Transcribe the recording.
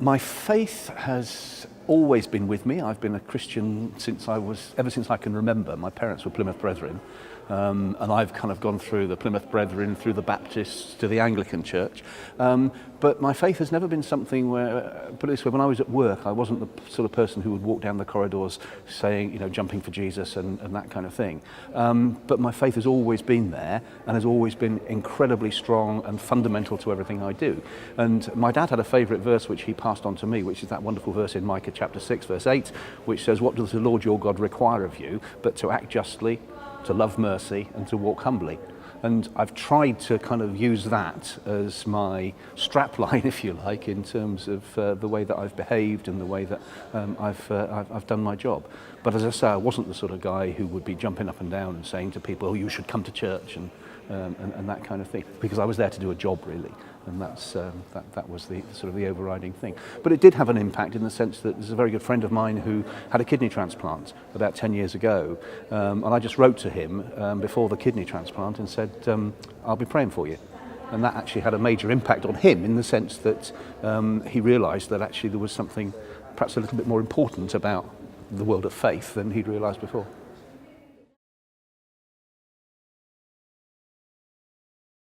My faith has always been with me. I've been a Christian ever since I can remember. My parents were Plymouth Brethren, and I've kind of gone through the Plymouth Brethren, through the Baptists to the Anglican Church. But my faith has never been something where, put it this way, when I was at work, I wasn't the sort of person who would walk down the corridors saying, jumping for Jesus and that kind of thing. But my faith has always been there and has always been incredibly strong and fundamental to everything I do. And my dad had a favourite verse which he passed on to me, which is that wonderful verse in Micah chapter 6, verse 8, which says, "What does the Lord your God require of you but to act justly, to love mercy and to walk humbly?" And I've tried to kind of use that as my strapline, if you like, in terms of the way that I've behaved and the way that I've done my job. But as I say, I wasn't the sort of guy who would be jumping up and down and saying to people, "Oh, you should come to church," and that kind of thing, because I was there to do a job, really. And that was the sort of the overriding thing. But it did have an impact in the sense that there's a very good friend of mine who had a kidney transplant about 10 years ago, and I just wrote to him before the kidney transplant and said, "I'll be praying for you." And that actually had a major impact on him in the sense that he realised that actually there was something perhaps a little bit more important about the world of faith than he'd realised before.